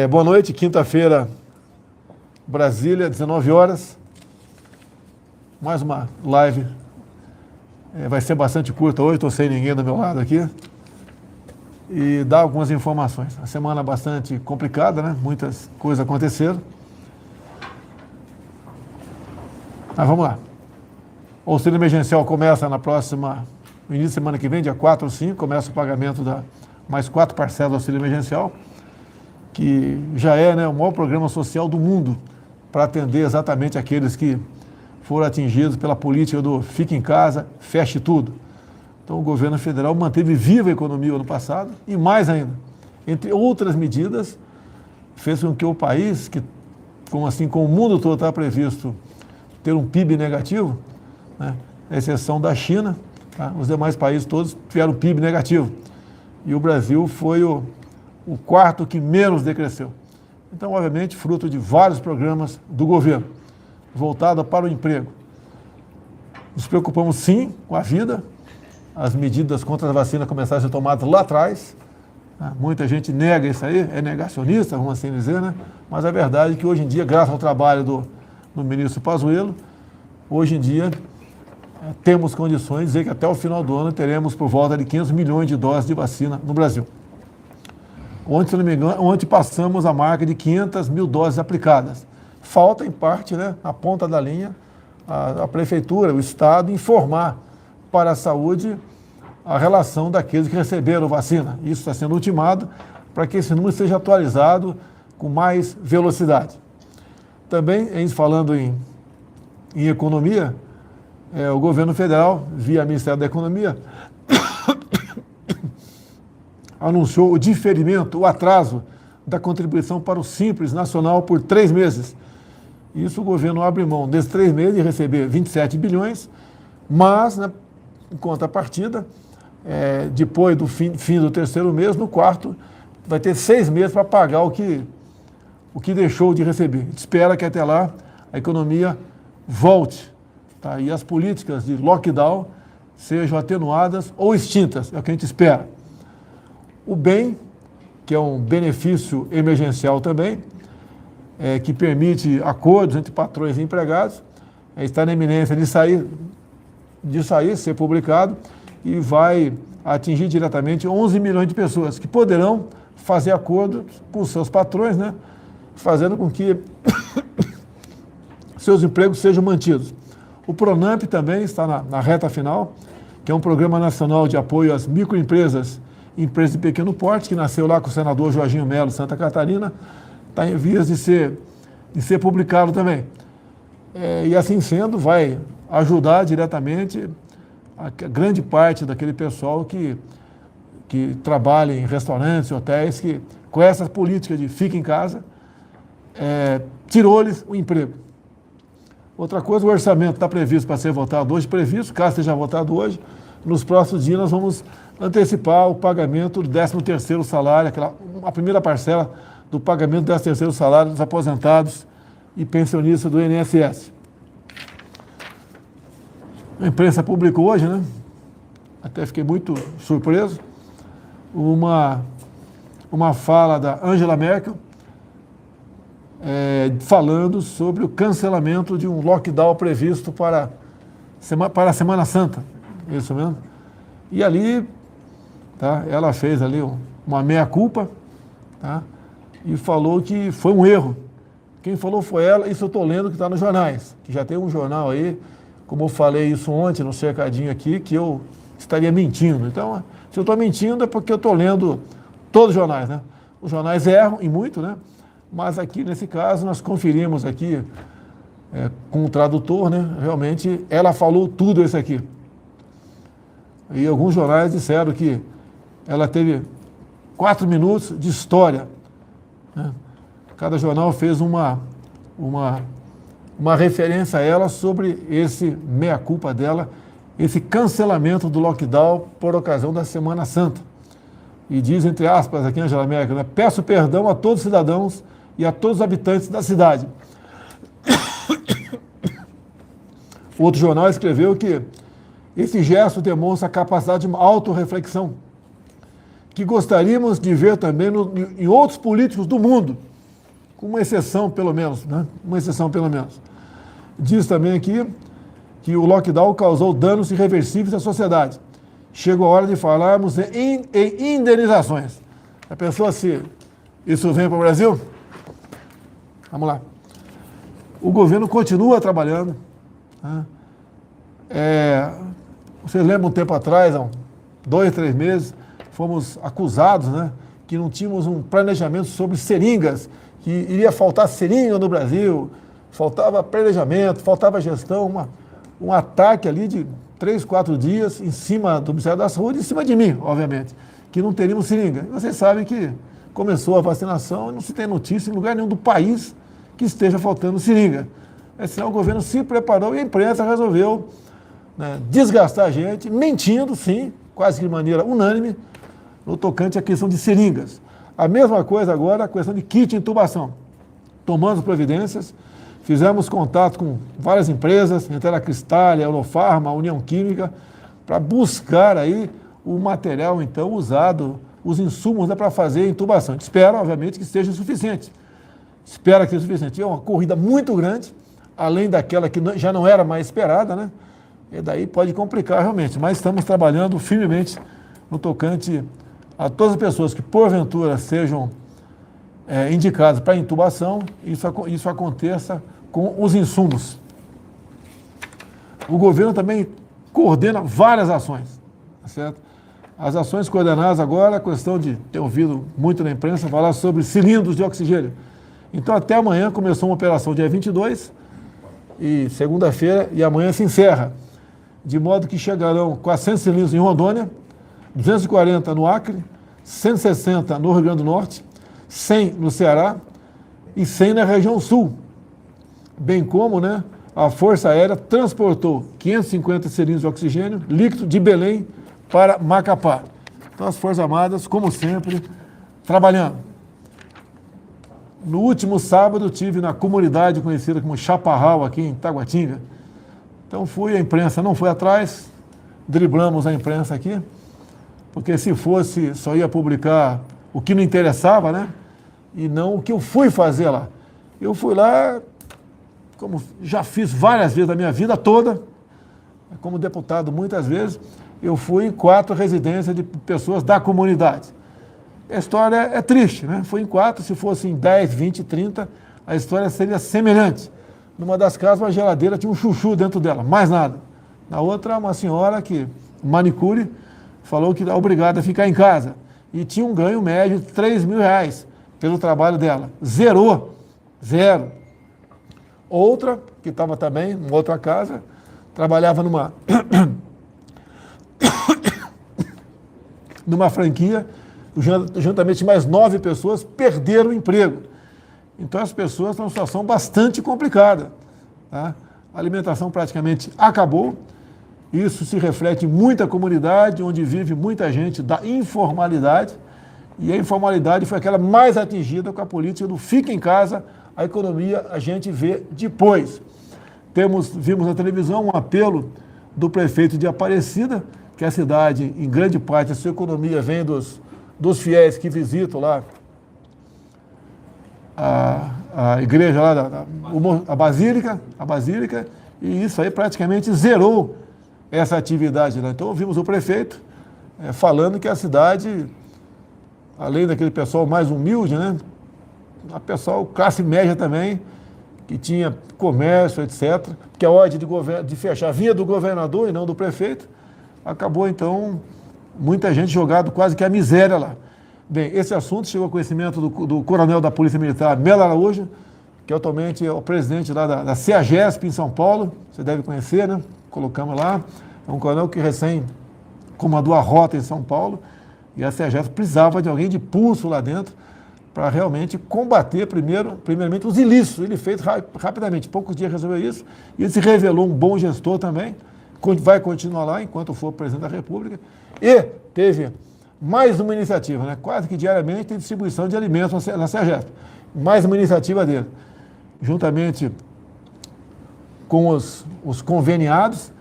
Boa noite, quinta-feira, Brasília, 19 horas. Mais uma live. Vai ser bastante curta hoje, estou sem ninguém do meu lado aqui. E dar algumas informações. A semana bastante complicada, né? Muitas coisas aconteceram. Mas vamos lá. O auxílio emergencial começa no início de semana que vem, dia 4 ou 5, começa o pagamento da mais 4 parcelas do auxílio emergencial, que já é, né, o maior programa social do mundo para atender exatamente aqueles que foram atingidos pela política do fique em casa, feche tudo. Então o governo federal manteve viva a economia ano passado e mais ainda, entre outras medidas, fez com que o país, que como o mundo todo está previsto ter um PIB negativo, né, à exceção da China, tá, os demais países todos tiveram PIB negativo. E o Brasil foi o quarto que menos decresceu. Então, obviamente, fruto de vários programas do governo, voltado para o emprego. Nos preocupamos, sim, com a vida. As medidas contra a vacina começaram a ser tomadas lá atrás. Muita gente nega isso aí, é negacionista, vamos assim dizer, né? Mas a verdade é que hoje em dia, graças ao trabalho do ministro Pazuello, hoje em dia temos condições de dizer que até o final do ano teremos por volta de 500 milhões de doses de vacina no Brasil. Ontem, se não me engano, ontem passamos a marca de 500 mil doses aplicadas. Falta, em parte, né, a ponta da linha, a prefeitura, o Estado, informar para a saúde a relação daqueles que receberam vacina. Isso está sendo ultimado para que esse número seja atualizado com mais velocidade. Também, falando em economia, o governo federal, via Ministério da Economia, anunciou o diferimento, o atraso da contribuição para o Simples Nacional por 3 meses. Isso o governo abre mão desses 3 meses de receber 27 bilhões, mas, né, em contrapartida, depois do fim do 3º mês, no 4º, vai ter 6 meses para pagar o que deixou de receber. A gente espera que até lá a economia volte, tá? E as políticas de lockdown sejam atenuadas ou extintas, é o que a gente espera. O BEM, que é um benefício emergencial também, que permite acordos entre patrões e empregados, está na iminência de sair, ser publicado, e vai atingir diretamente 11 milhões de pessoas que poderão fazer acordo com seus patrões, né, fazendo com que seus empregos sejam mantidos. O PRONAMP também está na reta final, que é um programa nacional de apoio às microempresas, empresas de pequeno porte, que nasceu lá com o senador Jorginho Melo, Santa Catarina, está em vias de ser publicado também. E assim sendo, vai ajudar diretamente a grande parte daquele pessoal que trabalha em restaurantes, hotéis, que com essa política de fica em casa, tirou-lhes o emprego. Outra coisa, o orçamento está previsto para ser votado hoje, caso seja votado hoje, nos próximos dias nós vamos antecipar o pagamento do 13º salário, a primeira parcela do pagamento do 13º salário dos aposentados e pensionistas do INSS. A imprensa publicou hoje, né? Até fiquei muito surpreso, uma fala da Angela Merkel, falando sobre o cancelamento de um lockdown previsto para a Semana Santa, isso mesmo. E ali, tá, ela fez ali uma meia-culpa, tá, e falou que foi um erro. Quem falou foi ela, isso eu estou lendo que está nos jornais, que já tem um jornal aí, como eu falei isso ontem no cercadinho aqui, que eu estaria mentindo. Então, se eu estou mentindo é porque eu estou lendo todos os jornais, né? Os jornais erram em muito, né? Mas aqui, nesse caso, nós conferimos aqui com o tradutor, né? Realmente, ela falou tudo isso aqui. E alguns jornais disseram que ela teve 4 minutos de história, né? Cada jornal fez uma referência a ela sobre esse meia-culpa dela, esse cancelamento do lockdown por ocasião da Semana Santa. E diz, entre aspas, aqui Angela Merkel, né, peço perdão a todos os cidadãos e a todos os habitantes da cidade. O outro jornal escreveu que esse gesto demonstra a capacidade de uma autorreflexão, que gostaríamos de ver também em outros políticos do mundo, com uma exceção pelo menos, né? Uma exceção pelo menos. Diz também aqui que o lockdown causou danos irreversíveis à sociedade. Chegou a hora de falarmos em indenizações. A pessoa, se isso vem para o Brasil, vamos lá. O governo continua trabalhando. Né? Vocês lembram um tempo atrás, há 2, 3 meses, fomos acusados, né, que não tínhamos um planejamento sobre seringas, que iria faltar seringa no Brasil, faltava planejamento, faltava gestão, um ataque ali de 3, 4 dias em cima do Ministério da Saúde, em cima de mim, obviamente, que não teríamos seringa. E vocês sabem que começou a vacinação e não se tem notícia em lugar nenhum do país que esteja faltando seringa. O governo se preparou e a imprensa resolveu, né, desgastar a gente, mentindo, sim, quase que de maneira unânime, no tocante à questão de seringas. A mesma coisa agora, a questão de kit de intubação. Tomamos providências, fizemos contato com várias empresas, entre a Cristália, a Eurofarma, a União Química, para buscar aí o material, então, usado, os insumos, né, para fazer a intubação. A gente espera, obviamente, que seja suficiente. Espera que seja suficiente. É uma corrida muito grande, além daquela que já não era mais esperada, né? E daí pode complicar realmente, mas estamos trabalhando firmemente no tocante a todas as pessoas que porventura sejam indicadas para intubação, isso aconteça com os insumos. O governo também coordena várias ações, tá certo? As ações coordenadas agora, a questão de ter ouvido muito na imprensa falar sobre cilindros de oxigênio. Então até amanhã começou uma operação dia 22 e segunda-feira e amanhã se encerra. De modo que chegarão 400 cilindros em Rondônia, 240 no Acre, 160 no Rio Grande do Norte, 100 no Ceará e 100 na região sul. Bem como, né, a Força Aérea transportou 550 cilindros de oxigênio líquido de Belém para Macapá. Então as Forças Armadas, como sempre, trabalhando. No último sábado, estive na comunidade conhecida como Chaparral, aqui em Taguatinga. Então a imprensa não foi atrás, driblamos a imprensa aqui, porque se fosse, só ia publicar o que não interessava, né? E não o que eu fui fazer lá. Eu fui lá, como já fiz várias vezes na minha vida toda, como deputado muitas vezes, eu fui em 4 residências de pessoas da comunidade. A história é triste, né? Fui em 4, se fosse em 10, 20, 30, a história seria semelhante. Numa das casas, uma geladeira tinha um chuchu dentro dela, mais nada. Na outra, uma senhora que, manicure, falou que era obrigada a ficar em casa. E tinha um ganho médio de R$3.000 pelo trabalho dela. Zerou. 0. Outra, que estava também em outra casa, trabalhava numa franquia, juntamente mais 9 pessoas perderam o emprego. Então as pessoas estão em uma situação bastante complicada. Tá? A alimentação praticamente acabou. Isso se reflete em muita comunidade, onde vive muita gente da informalidade. E a informalidade foi aquela mais atingida com a política do fica em casa, a economia a gente vê depois. Vimos na televisão um apelo do prefeito de Aparecida, que a cidade, em grande parte, a sua economia vem dos fiéis que visitam lá a igreja lá, a Basílica, e isso aí praticamente zerou essa atividade lá. Então, ouvimos o prefeito falando que a cidade, além daquele pessoal mais humilde, né, a pessoal classe média também, que tinha comércio, etc., que a ordem de fechar vinha do governador e não do prefeito, acabou, então, muita gente jogado quase que a miséria lá. Bem, esse assunto chegou ao conhecimento do coronel da Polícia Militar, Melo Araújo, que atualmente é o presidente lá da CEAGESP em São Paulo, você deve conhecer, né? Colocamos lá. É um coronel que recém comandou a rota em São Paulo, e a CEAGESP precisava de alguém de pulso lá dentro para realmente combater primeiramente os ilícitos. Ele fez rapidamente, poucos dias resolveu isso, e ele se revelou um bom gestor também, vai continuar lá enquanto for presidente da República, e teve mais uma iniciativa, né? Quase que diariamente tem distribuição de alimentos na CEAGESP. Mais uma iniciativa dele. Juntamente com os conveniados,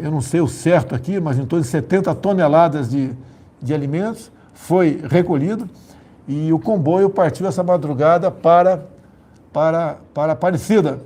eu não sei o certo aqui, mas em torno de 70 toneladas de alimentos, foi recolhido e o comboio partiu essa madrugada para Aparecida.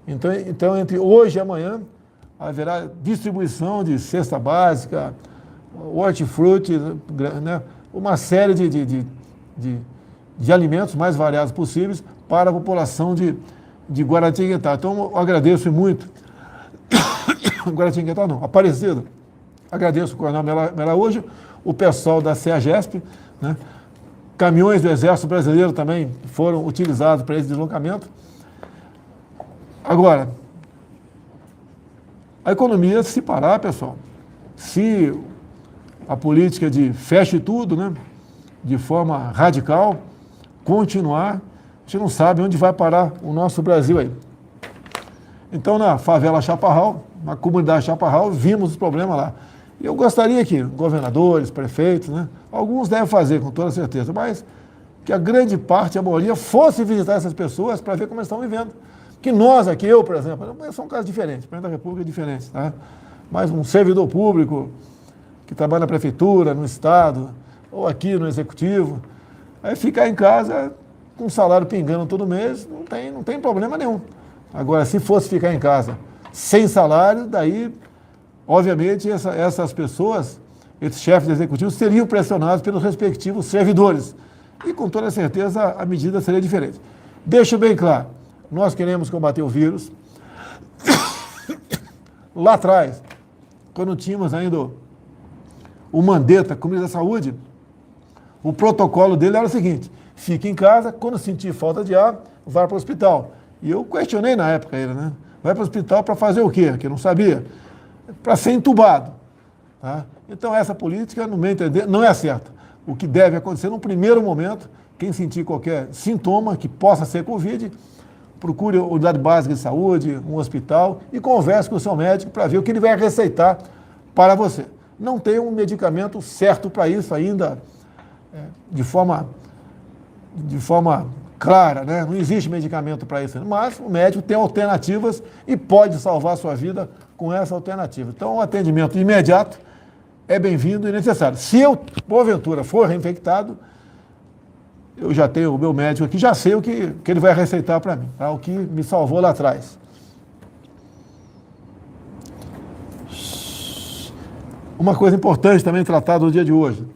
Então, entre hoje e amanhã, haverá distribuição de cesta básica, hortifruti, né, uma série de alimentos mais variados possíveis para a população de Guaratinguetá. Então, eu agradeço muito. Guaratinguetá não, Aparecida. Agradeço o Coronel Melaújo, o pessoal da CEAGESP, né? Caminhões do Exército Brasileiro também foram utilizados para esse deslocamento. Agora, a economia, se parar, pessoal, se a política de feche tudo, né, de forma radical, continuar, a gente não sabe onde vai parar o nosso Brasil aí. Então, na favela Chaparral, na comunidade Chaparral, vimos os problemas lá. E eu gostaria que governadores, prefeitos, né, alguns devem fazer, com toda certeza, mas que a grande parte, a maioria, fosse visitar essas pessoas para ver como eles estão vivendo. Que nós aqui, eu, por exemplo, são casos diferentes, o presidente da República é diferente, tá? Mas um servidor público que trabalha na prefeitura, no Estado, ou aqui no Executivo, aí ficar em casa com um salário pingando todo mês, não tem problema nenhum. Agora, se fosse ficar em casa sem salário, daí, obviamente, essas pessoas, esses chefes de executivos, seriam pressionados pelos respectivos servidores. E, com toda certeza, a medida seria diferente. Deixo bem claro, nós queremos combater o vírus. Lá atrás, quando tínhamos ainda o Mandetta, como ministro da Saúde, o protocolo dele era o seguinte: fique em casa, quando sentir falta de ar, vá para o hospital. E eu questionei na época ele, né? Vai para o hospital para fazer o quê? Que eu não sabia. Para ser entubado. Tá? Então, essa política, no meu entender, não é certa. O que deve acontecer, no primeiro momento, quem sentir qualquer sintoma que possa ser Covid, procure a unidade básica de saúde, um hospital e converse com o seu médico para ver o que ele vai receitar para você. Não tem um medicamento certo para isso ainda, de forma clara, né? Não existe medicamento para isso, mas o médico tem alternativas e pode salvar a sua vida com essa alternativa. Então, o atendimento imediato é bem-vindo e necessário. Se eu, porventura, for reinfectado, eu já tenho o meu médico aqui, já sei o que ele vai receitar para mim, tá? O que me salvou lá atrás. Uma coisa importante também tratada no dia de hoje,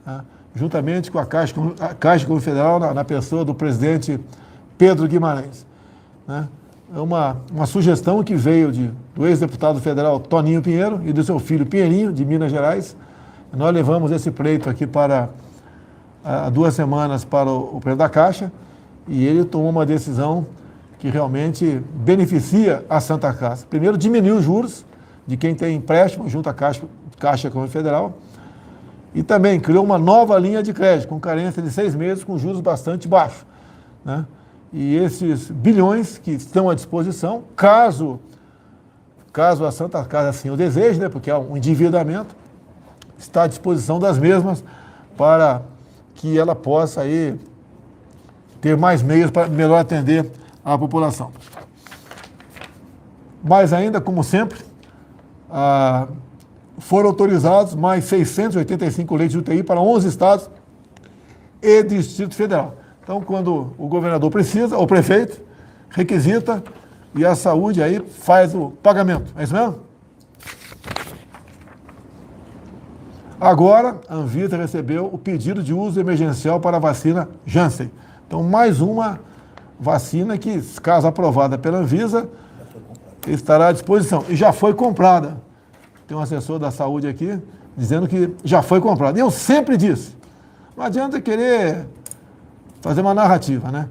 tá? Juntamente com a Caixa Econômica Federal, na pessoa do presidente Pedro Guimarães, né? É uma sugestão que veio do ex-deputado federal Toninho Pinheiro e do seu filho Pinheirinho, de Minas Gerais. Nós levamos esse pleito aqui há 2 semanas para o presidente da Caixa e ele tomou uma decisão que realmente beneficia a Santa Casa. Primeiro, diminuiu os juros de quem tem empréstimo junto à Caixa Econômica Federal e também criou uma nova linha de crédito com carência de 6 meses com juros bastante baixos, né? E esses bilhões que estão à disposição, caso a Santa Casa assim o deseje, né, porque é um endividamento, está à disposição das mesmas para que ela possa aí ter mais meios para melhor atender a população. Mas ainda, como sempre, foram autorizados mais 685 leitos de UTI para 11 estados e Distrito Federal. Então, quando o governador precisa, ou o prefeito, requisita, e a saúde aí faz o pagamento. É isso mesmo? Agora, a Anvisa recebeu o pedido de uso emergencial para a vacina Janssen. Então, mais uma vacina que, caso aprovada pela Anvisa, estará à disposição. E já foi comprada. Tem um assessor da saúde aqui dizendo que já foi comprada. E eu sempre disse, não adianta querer fazer uma narrativa, né?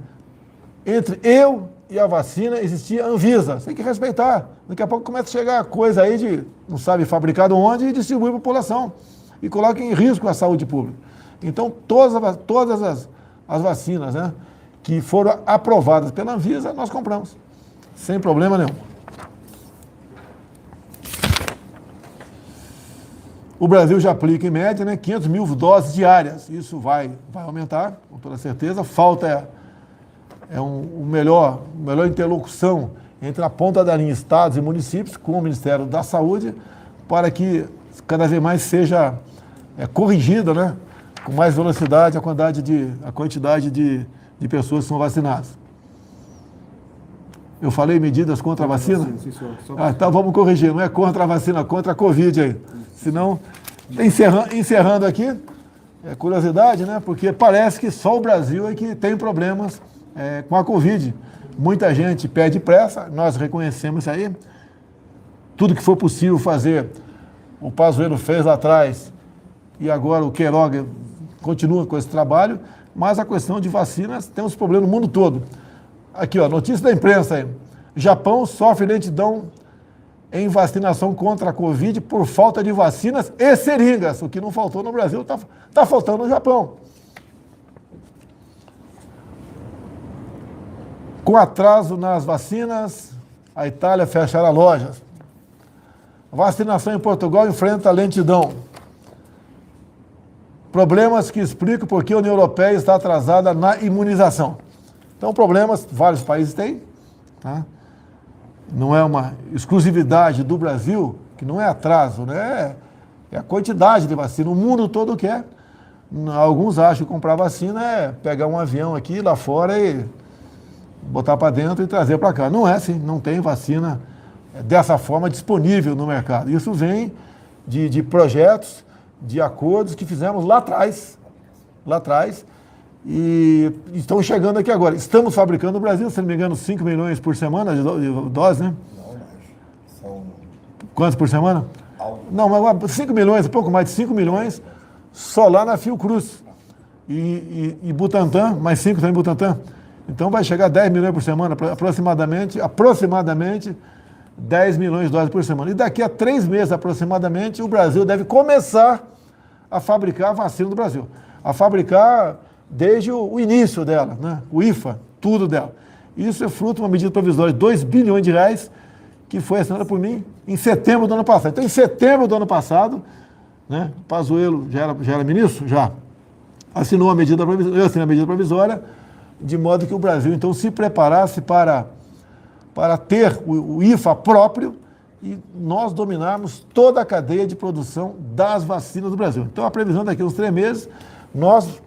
Entre eu e a vacina existia a Anvisa. Você tem que respeitar. Daqui a pouco começa a chegar coisa aí de, não sabe, fabricado onde e distribui para a população. E coloca em risco a saúde pública. Então, todas as vacinas, né, que foram aprovadas pela Anvisa, nós compramos. Sem problema nenhum. O Brasil já aplica, em média, né, 500 mil doses diárias. Isso vai aumentar, com toda certeza. Falta o melhor interlocução entre a ponta da linha estados e municípios com o Ministério da Saúde para que cada vez mais seja corrigida, né, com mais velocidade a quantidade de pessoas que são vacinadas. Eu falei medidas contra a vacina? Sim, senhor. Então vamos corrigir, não é contra a vacina, contra a Covid aí. Senão, encerrando aqui, curiosidade, né? Porque parece que só o Brasil é que tem problemas com a Covid. Muita gente pede pressa, nós reconhecemos isso aí. Tudo que for possível fazer, o Pazuello fez lá atrás e agora o Queiroga continua com esse trabalho, mas a questão de vacinas tem uns problemas no mundo todo. Aqui, ó, notícia da imprensa aí. Japão sofre lentidão em vacinação contra a Covid por falta de vacinas e seringas. O que não faltou no Brasil está faltando no Japão. Com atraso nas vacinas, a Itália fechará lojas. Vacinação em Portugal enfrenta lentidão. Problemas que explicam por que a União Europeia está atrasada na imunização. Então, problemas vários países têm, tá? Não é uma exclusividade do Brasil, que não é atraso, né? É a quantidade de vacina. O mundo todo quer. Alguns acham que comprar vacina é pegar um avião aqui lá fora e botar para dentro e trazer para cá. Não é assim, não tem vacina dessa forma disponível no mercado. Isso vem de projetos, de acordos que fizemos lá atrás, e estão chegando aqui agora. Estamos fabricando no Brasil, se não me engano, 5 milhões por semana de doses, né? Não, mas são... Quantos por semana? Não, mas 5 milhões, um pouco mais de 5 milhões, só lá na Fiocruz. E Butantan, mais 5 também Butantan. Então vai chegar a 10 milhões por semana, aproximadamente 10 milhões de doses por semana. E daqui a 3 meses, aproximadamente, o Brasil deve começar a fabricar a vacina do Brasil. A fabricar desde o início dela, né? O IFA, tudo dela. Isso é fruto de uma medida provisória de 2 bilhões de reais que foi assinada por mim em setembro do ano passado. Então, em setembro do ano passado, né, o Pazuello já era ministro? Já. Assinou a medida provisória, eu assinei a medida provisória, de modo que o Brasil, então, se preparasse para ter o IFA próprio e nós dominarmos toda a cadeia de produção das vacinas do Brasil. Então, a previsão daqui a uns 3 meses, nós...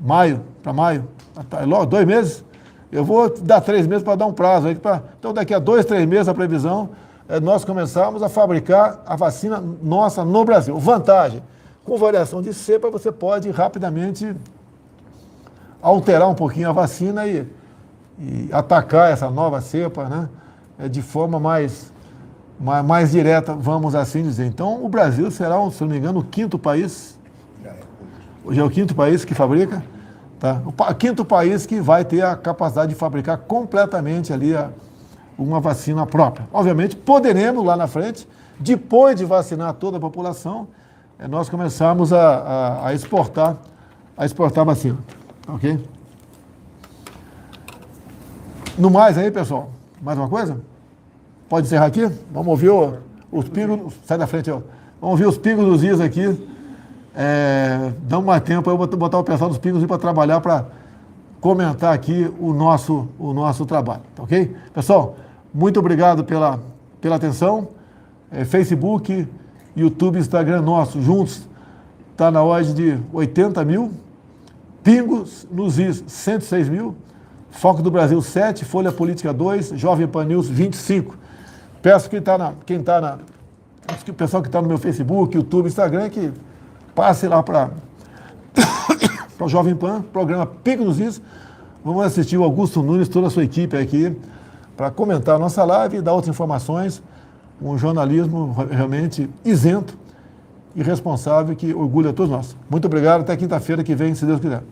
Maio, 2 meses? Eu vou dar 3 meses para dar um prazo aí. Então, daqui a 2, 3 meses, a previsão é nós começarmos a fabricar a vacina nossa no Brasil. Vantagem, com variação de cepa, você pode rapidamente alterar um pouquinho a vacina e atacar essa nova cepa, né? De forma mais direta, vamos assim dizer. Então, o Brasil será, se não me engano, o 5º país... Hoje é o 5º país que fabrica, tá? O 5º país que vai ter a capacidade de fabricar completamente ali uma vacina própria. Obviamente, poderemos lá na frente, depois de vacinar toda a população, nós começarmos a exportar vacina, ok? No mais aí, pessoal, mais uma coisa? Pode encerrar aqui? Vamos ouvir os pingos, sai da frente, ó. Vamos ouvir os pingos dos is aqui. Dá mais tempo, eu vou botar o pessoal dos pingos para trabalhar, para comentar aqui o nosso trabalho, tá ok? Pessoal, muito obrigado pela atenção. Facebook, YouTube, Instagram nosso, juntos, está na ordem de 80 mil. Pingos nos is, 106 mil. Foco do Brasil, 7. Folha Política, 2. Jovem Pan News, 25. Peço que o pessoal que está no meu Facebook, YouTube, Instagram, que passe lá para o Jovem Pan, programa Pico nos Is. Vamos assistir o Augusto Nunes, toda a sua equipe aqui, para comentar a nossa live e dar outras informações. Um jornalismo realmente isento e responsável que orgulha a todos nós. Muito obrigado, até quinta-feira que vem, se Deus quiser.